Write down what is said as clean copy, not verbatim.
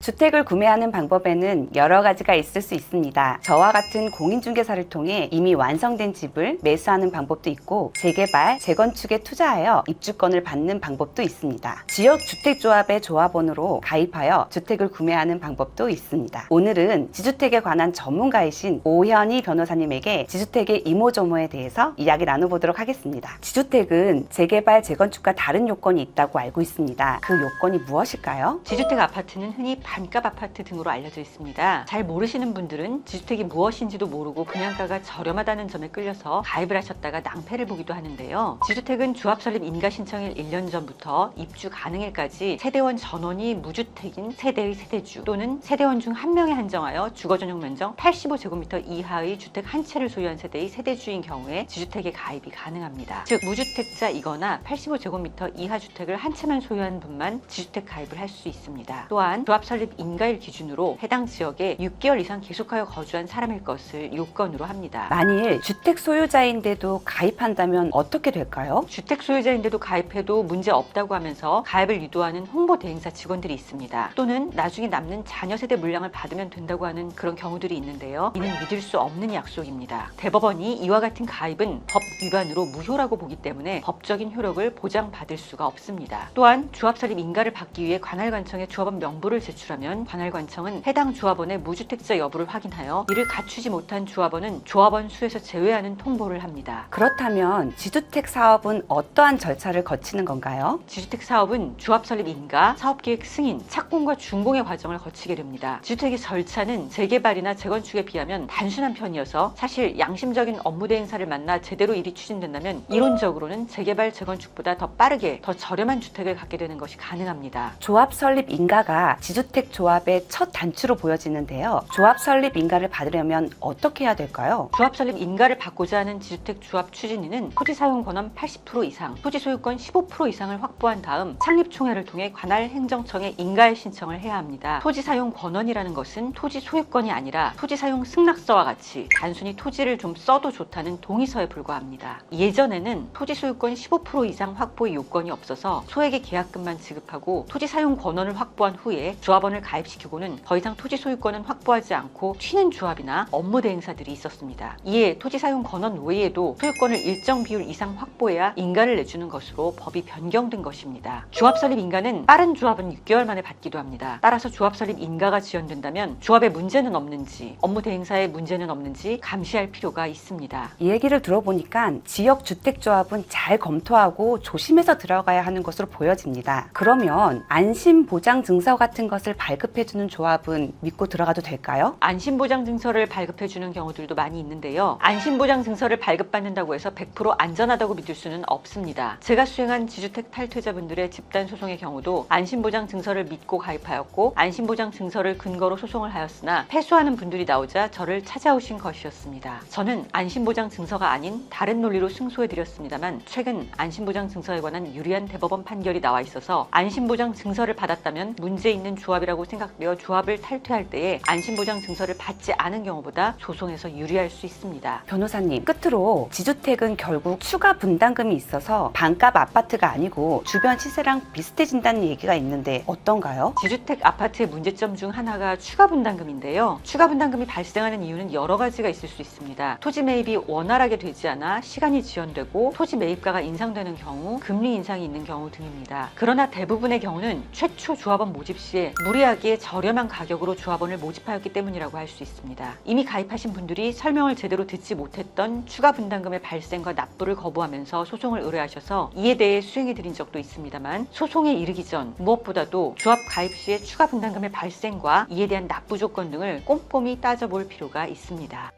주택을 구매하는 방법에는 여러 가지가 있을 수 있습니다. 저와 같은 공인중개사를 통해 이미 완성된 집을 매수하는 방법도 있고, 재개발, 재건축에 투자하여 입주권을 받는 방법도 있습니다. 지역주택조합의 조합원으로 가입하여 주택을 구매하는 방법도 있습니다. 오늘은 지주택에 관한 전문가이신 오현희 변호사님에게 지주택의 이모저모에 대해서 이야기 나눠보도록 하겠습니다. 지주택은 재개발, 재건축과 다른 요건이 있다고 알고 있습니다. 그 요건이 무엇일까요? 지주택 아파트는 흔히 반값 아파트 등으로 알려져 있습니다. 잘 모르시는 분들은 지주택이 무엇인지도 모르고 분양가가 저렴하다는 점에 끌려서 가입을 하셨다가 낭패를 보기도 하는데요. 지주택은 조합 설립 인가 신청일 1년 전부터 입주 가능일까지 세대원 전원이 무주택인 세대의 세대주 또는 세대원 중 한 명에 한정하여 주거 전용 면적 85제곱미터 이하의 주택 한 채를 소유한 세대의 세대주인 경우에 지주택에 가입이 가능합니다. 즉 무주택자이거나 85제곱미터 이하 주택을 한 채만 소유한 분만 지주택 가입을 할 수 있습니다. 또한 조합 설립 인가일 기준으로 해당 지역에 6개월 이상 계속하여 거주한 사람일 것을 요건으로 합니다. 만일 주택 소유자인데도 가입한다면 어떻게 될까요? 주택 소유자인데도 가입해도 문제 없다고 하면서 가입을 유도하는 홍보 대행사 직원들이 있습니다. 또는 나중에 남는 자녀 세대 물량을 받으면 된다고 하는 그런 경우들이 있는데요. 이는 믿을 수 없는 약속입니다. 대법원이 이와 같은 가입은 법 위반으로 무효라고 보기 때문에 법적인 효력을 보장받을 수가 없습니다. 또한 조합 설립 인가를 받기 위해 관할관청에 조합원 명부를 제출하면 관할관청은 해당 조합원의 무주택자 여부를 확인하여 이를 갖추지 못한 조합원은 조합원 수에서 제외하는 통보를 합니다. 그렇다면 지주택 사업은 어떠한 절차를 거치는 건가요? 지주택 사업은 조합 설립 인가, 사업계획 승인, 착공과 준공의 과정을 거치게 됩니다. 지주택의 절차는 재개발이나 재건축에 비하면 단순한 편이어서 사실 양심적인 업무 대행사를 만나 제대로 일이 추진된다면 이론적으로는 재개발, 재건축보다 더 빠르게 더 저렴한 주택을 갖게 되는 것이 가능합니다. 조합 설립 인가가 지주택 조합의 첫 단추로 보여지는데요. 조합 설립 인가를 받으려면 어떻게 해야 될까요? 조합 설립 인가를 받고자 하는 지주택 조합 추진인은 토지 사용 권원 80% 이상, 토지 소유권 15% 이상을 확보한 다음 창립총회를 통해 관할 행정청에 인가에 신청을 해야 합니다. 토지 사용 권원이라는 것은 토지 소유권이 아니라 토지 사용 승낙서와 같이 단순히 토지를 좀 써도 좋다는 동의서에 불과합니다. 예전에는 토지 소유권 15% 이상 확보의 요건이 없어서 소액의 계약금만 지급하고 토지 사용 권원을 확보한 후에 조합원을 가입시키고는 더 이상 토지 소유권은 확보하지 않고 튀는 조합이나 업무 대행사들이 있었습니다. 이에 토지 사용 권원 외에도 소유권을 일정 비율 이상 확보해야 인가를 내주는 것으로 법이 변경된 것입니다. 조합 설립 인가는 빠른 조합은 6개월 만에 받기도 합니다. 따라서 조합 설립 인가가 지연된다면 조합에 문제는 없는지, 업무 대행사에 문제는 없는지 감시할 필요가 있습니다. 이 얘기를 들어보니까 지역 주택조합은 잘 검토하고 조심해서 들어가야 하는 것으로 보여집니다. 그러면 안심보장증서 같은 것을 발급해주는 조합은 믿고 들어가도 될까요? 안심보장증서를 발급해주는 경우들도 많이 있는데요. 안심보장증서를 발급받는다고 해서 100% 안전하다고 믿을 수는 없습니다. 제가 수행한 지주택 탈퇴자분들의 집단소송의 경우도 안심보장증서를 믿고 가입하였고 안심보장증서를 근거로 소송을 하였으나 패소하는 분들이 나오자 저를 찾아오신 것이었습니다. 저는 안심보장증서가 아닌 다른 논리로 승소해드렸습니다만 최근 안심보장증서에 관한 유리한 대법원 판결이 나와 있어서 안심보장증서를 받았다면 문제 있는 조합이라고 생각되어 조합을 탈퇴할 때에 안심보장증서를 받지 않은 경우보다 소송에서 유리할 수 있습니다. 변호사님, 끝으로 지주택은 결국 추가 분담금이 있어서 반값 아파트가 아니고 주변 시세랑 비슷해진다는 얘기가 있는데 어떤가요? 지주택 아파트의 문제점 중 하나가 추가 분담금인데요. 추가 분담금이 발생하는 이유는 여러 가지가 있을 수 있습니다. 토지 매입이 원활하게 되지 않아 시간이 지연되고 토지 매입가가 인상되는 경우, 금리 인상이 있는 경우 등입니다. 그러나 대부분의 경우는 최초 조합원 모집 시에 무리하게 저렴한 가격으로 조합원을 모집하였기 때문이라고 할 수 있습니다. 이미 가입하신 분들이 설명을 제대로 듣지 못했던 추가 분담금의 발생과 납부를 거부하면서 소송을 의뢰하셔서 이에 대해 수행해 드린 적도 있습니다만 소송에 이르기 전 무엇보다도 조합 가입 시에 추가 분담금의 발생과 이에 대한 납부 조건 등을 꼼꼼히 따져볼 필요가 있습니다.